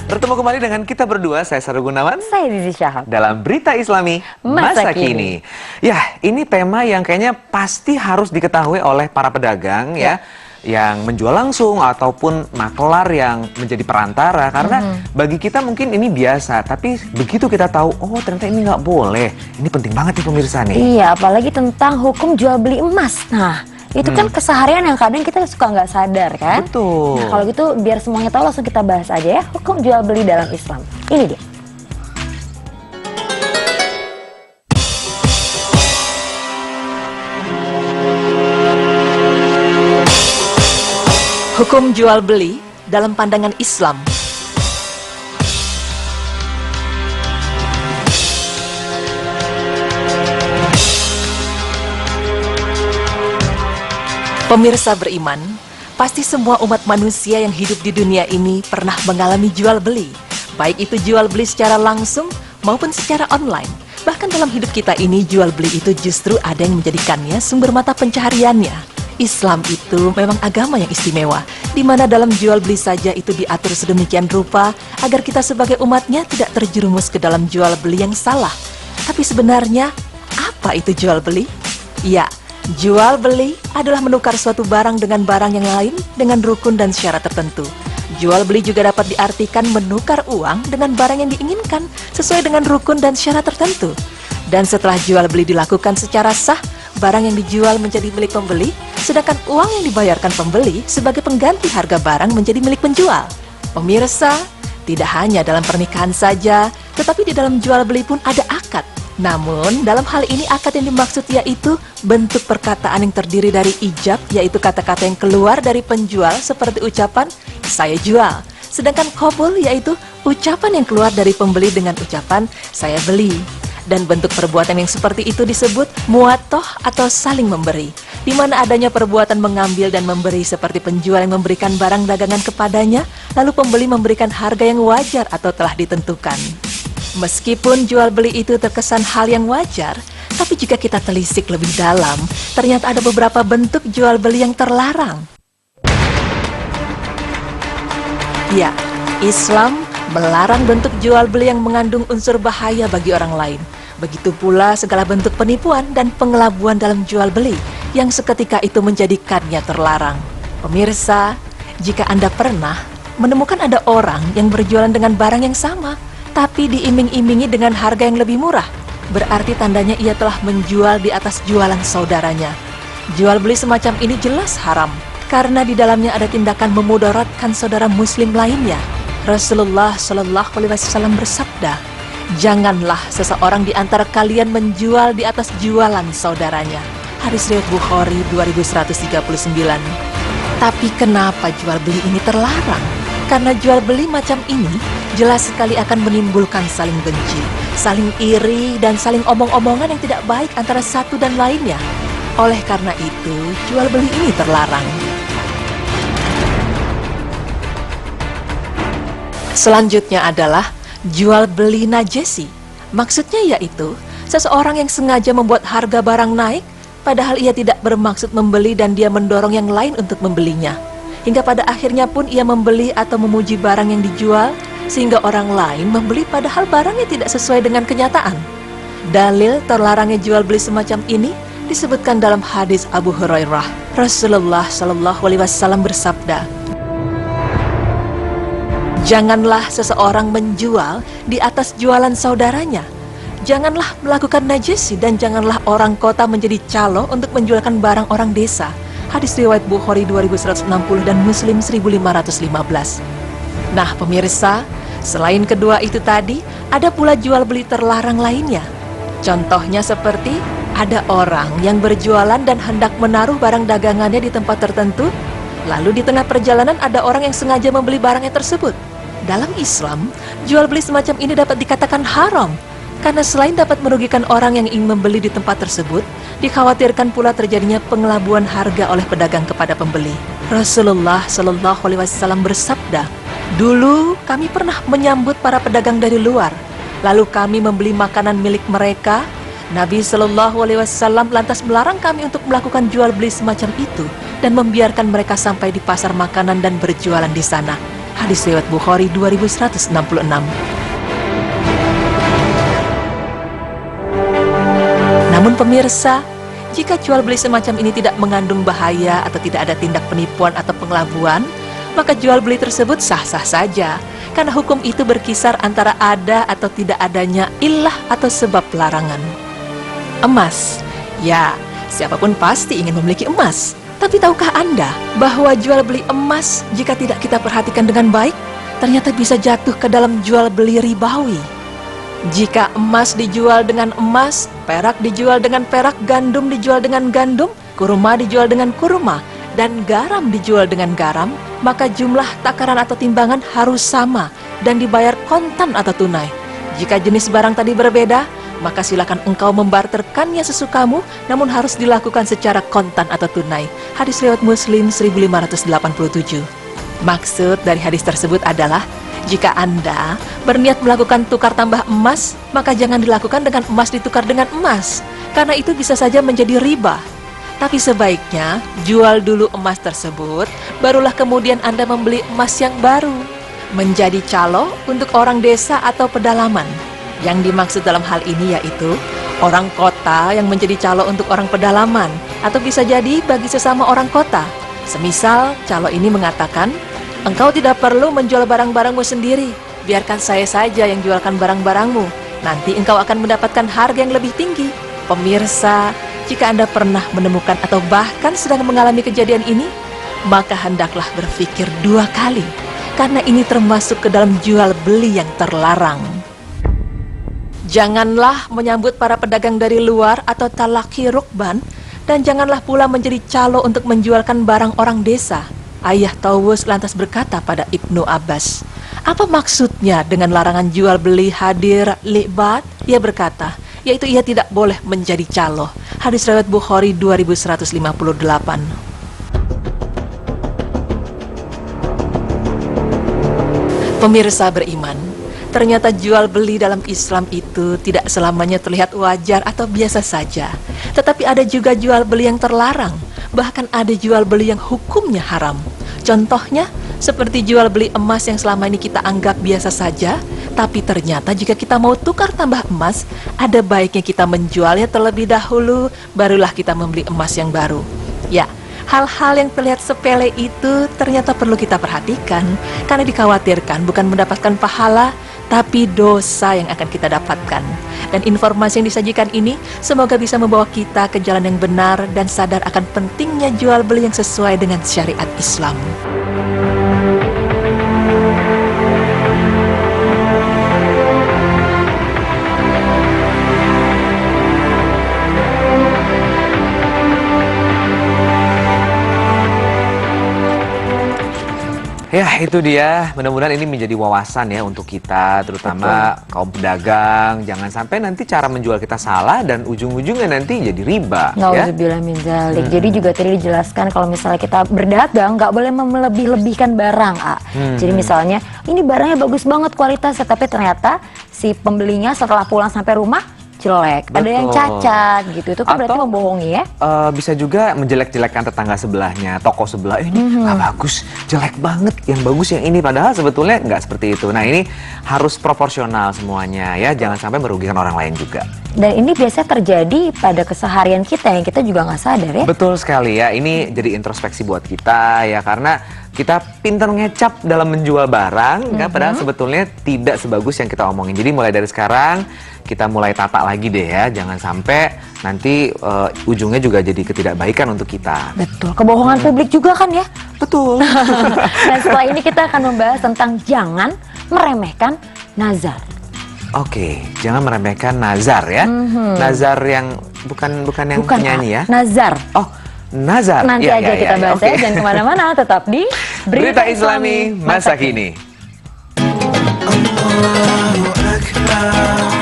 Bertemu kembali dengan kita berdua, saya Saru Gunawan. Saya Zizi Syahab. Dalam Berita Islami Masa Kini. Ya, ini tema yang kayaknya pasti harus diketahui oleh para pedagang ya. Yang menjual langsung ataupun maklar yang menjadi perantara. Karena bagi kita mungkin ini biasa, tapi begitu kita tahu, oh ternyata ini nggak boleh. Ini penting banget nih pemirsa nih. Iya, apalagi tentang hukum jual beli emas. Nah, itu kan keseharian yang kadang kita suka nggak sadar kan? Betul. Nah, kalau gitu biar semuanya tahu langsung kita bahas aja ya, hukum jual beli dalam Islam. Ini dia. Hukum jual beli dalam pandangan Islam. Pemirsa beriman, pasti semua umat manusia yang hidup di dunia ini pernah mengalami jual beli. Baik itu jual beli secara langsung maupun secara online. Bahkan dalam hidup kita ini jual beli itu justru ada yang menjadikannya sumber mata pencahariannya. Islam itu memang agama yang istimewa, di mana dalam jual beli saja itu diatur sedemikian rupa agar kita sebagai umatnya tidak terjerumus ke dalam jual beli yang salah. Tapi sebenarnya apa itu jual beli? Ya, jual beli adalah menukar suatu barang dengan barang yang lain dengan rukun dan syarat tertentu. Jual beli juga dapat diartikan menukar uang dengan barang yang diinginkan sesuai dengan rukun dan syarat tertentu. Dan setelah jual beli dilakukan secara sah, barang yang dijual menjadi milik pembeli, sedangkan uang yang dibayarkan pembeli sebagai pengganti harga barang menjadi milik penjual. Pemirsa, tidak hanya dalam pernikahan saja, tetapi di dalam jual beli pun ada akad. Namun, dalam hal ini akad yang dimaksud yaitu bentuk perkataan yang terdiri dari ijab, yaitu kata-kata yang keluar dari penjual seperti ucapan, saya jual. Sedangkan qabul yaitu ucapan yang keluar dari pembeli dengan ucapan, saya beli. Dan bentuk perbuatan yang seperti itu disebut muwatoh atau saling memberi, di mana adanya perbuatan mengambil dan memberi seperti penjual yang memberikan barang dagangan kepadanya, lalu pembeli memberikan harga yang wajar atau telah ditentukan. Meskipun jual beli itu terkesan hal yang wajar, tapi jika kita telisik lebih dalam, ternyata ada beberapa bentuk jual beli yang terlarang. Ya, Islam melarang bentuk jual beli yang mengandung unsur bahaya bagi orang lain. Begitu pula segala bentuk penipuan dan pengelabuan dalam jual beli yang seketika itu menjadikannya terlarang. Pemirsa, jika Anda pernah menemukan ada orang yang berjualan dengan barang yang sama, tapi diiming-imingi dengan harga yang lebih murah, berarti tandanya ia telah menjual di atas jualan saudaranya. Jual beli semacam ini jelas haram, karena di dalamnya ada tindakan memudaratkan saudara muslim lainnya. Rasulullah Shallallahu Alaihi Wasallam bersabda, janganlah seseorang di antara kalian menjual di atas jualan saudaranya. Hadis riwayat Bukhari 2139. Tapi kenapa jual beli ini terlarang? Karena jual beli macam ini jelas sekali akan menimbulkan saling benci, saling iri, dan saling omong-omongan yang tidak baik antara satu dan lainnya. Oleh karena itu, jual beli ini terlarang. Selanjutnya adalah jual beli najesi. Maksudnya yaitu seseorang yang sengaja membuat harga barang naik padahal ia tidak bermaksud membeli dan dia mendorong yang lain untuk membelinya. Hingga pada akhirnya pun ia membeli atau memuji barang yang dijual sehingga orang lain membeli padahal barangnya tidak sesuai dengan kenyataan. Dalil terlarangnya jual beli semacam ini disebutkan dalam hadis Abu Hurairah. Rasulullah Shallallahu Alaihi Wasallam bersabda, janganlah seseorang menjual di atas jualan saudaranya. Janganlah melakukan najisi dan janganlah orang kota menjadi calo untuk menjualkan barang orang desa. Hadis riwayat Bukhari 2160 dan Muslim 1515. Nah pemirsa, selain kedua itu tadi, ada pula jual beli terlarang lainnya. Contohnya seperti ada orang yang berjualan dan hendak menaruh barang dagangannya di tempat tertentu, lalu di tengah perjalanan ada orang yang sengaja membeli barangnya tersebut. Dalam Islam, jual beli semacam ini dapat dikatakan haram, karena selain dapat merugikan orang yang ingin membeli di tempat tersebut, dikhawatirkan pula terjadinya pengelabuan harga oleh pedagang kepada pembeli. Rasulullah Shallallahu Alaihi Wasallam bersabda, dulu kami pernah menyambut para pedagang dari luar, lalu kami membeli makanan milik mereka. Nabi Shallallahu Alaihi Wasallam lantas melarang kami untuk melakukan jual beli semacam itu dan membiarkan mereka sampai di pasar makanan dan berjualan di sana. Hadis riwayat Bukhari 2166. Namun pemirsa, jika jual beli semacam ini tidak mengandung bahaya atau tidak ada tindak penipuan atau pengelabuan, maka jual beli tersebut sah-sah saja. Karena hukum itu berkisar antara ada atau tidak adanya illah atau sebab larangan. Emas, ya, siapapun pasti ingin memiliki emas. Tapi tahukah Anda bahwa jual beli emas jika tidak kita perhatikan dengan baik, ternyata bisa jatuh ke dalam jual beli ribawi. Jika emas dijual dengan emas, perak dijual dengan perak, gandum dijual dengan gandum, kurma dijual dengan kurma, dan garam dijual dengan garam, maka jumlah takaran atau timbangan harus sama dan dibayar kontan atau tunai. Jika jenis barang tadi berbeda, maka silakan engkau membarterkannya sesukamu, namun harus dilakukan secara kontan atau tunai. Hadis riwayat Muslim 1587. Maksud dari hadis tersebut adalah, jika Anda berniat melakukan tukar tambah emas, maka jangan dilakukan dengan emas ditukar dengan emas, karena itu bisa saja menjadi riba. Tapi sebaiknya jual dulu emas tersebut, barulah kemudian Anda membeli emas yang baru. Menjadi calo untuk orang desa atau pedalaman. Yang dimaksud dalam hal ini yaitu orang kota yang menjadi calo untuk orang pedalaman, atau bisa jadi bagi sesama orang kota. Semisal calo ini mengatakan, engkau tidak perlu menjual barang-barangmu sendiri, biarkan saya saja yang jualkan barang-barangmu. Nanti engkau akan mendapatkan harga yang lebih tinggi. Pemirsa, jika Anda pernah menemukan atau bahkan sedang mengalami kejadian ini, maka hendaklah berpikir 2 kali, karena ini termasuk ke dalam jual beli yang terlarang. Janganlah menyambut para pedagang dari luar atau talaki rukban, dan janganlah pula menjadi calo untuk menjualkan barang orang desa. Ayah Tawus lantas berkata pada Ibnu Abbas, apa maksudnya dengan larangan jual beli hadir libat? Ia berkata, yaitu ia tidak boleh menjadi calo. Hadis riwayat Bukhari 2158. Pemirsa beriman, ternyata jual beli dalam Islam itu tidak selamanya terlihat wajar atau biasa saja. Tetapi ada juga jual beli yang terlarang. Bahkan ada jual beli yang hukumnya haram. Contohnya, seperti jual beli emas yang selama ini kita anggap biasa saja. Tapi ternyata jika kita mau tukar tambah emas, ada baiknya kita menjualnya terlebih dahulu, barulah kita membeli emas yang baru. Ya, hal-hal yang terlihat sepele itu ternyata perlu kita perhatikan, karena dikhawatirkan bukan mendapatkan pahala, tapi dosa yang akan kita dapatkan. Dan informasi yang disajikan ini semoga bisa membawa kita ke jalan yang benar dan sadar akan pentingnya jual beli yang sesuai dengan syariat Islam. Ya, itu dia. Mudah-mudahan ini menjadi wawasan ya untuk kita, terutama kaum pedagang. Jangan sampai nanti cara menjual kita salah dan ujung-ujungnya nanti jadi riba. Nauzubillah min dzalik. Jadi juga tadi dijelaskan kalau misalnya kita berdagang nggak boleh melebih-lebihkan barang, Jadi misalnya ini barangnya bagus banget kualitasnya, tapi ternyata si pembelinya setelah pulang sampai rumah jelek, ada yang cacat gitu, itu kan berarti membohongi ya? Bisa juga menjelek-jelekkan tetangga sebelahnya, toko sebelah, ini nggak bagus, jelek banget, yang bagus yang ini, padahal sebetulnya nggak seperti itu. Nah ini harus proporsional semuanya ya, jangan sampai merugikan orang lain juga. Dan ini biasanya terjadi pada keseharian kita yang kita juga nggak sadar ya? Betul sekali ya, ini jadi introspeksi buat kita ya, karena kita pintar ngecap dalam menjual barang, kan, padahal sebetulnya tidak sebagus yang kita omongin. Jadi mulai dari sekarang kita mulai tata lagi deh ya, jangan sampai nanti ujungnya juga jadi ketidakbaikan untuk kita. Betul, kebohongan publik juga kan ya? Betul. Dan setelah ini kita akan membahas tentang jangan meremehkan nazar. Oke, jangan meremehkan nazar ya. Nazar yang bukan yang penyanyi ya. Nazar. Oh, nazar. Nanti ya, aja kita bahas ya, jangan kemana-mana, tetap di Berita Islami Masa Kini. Allahu Akbar.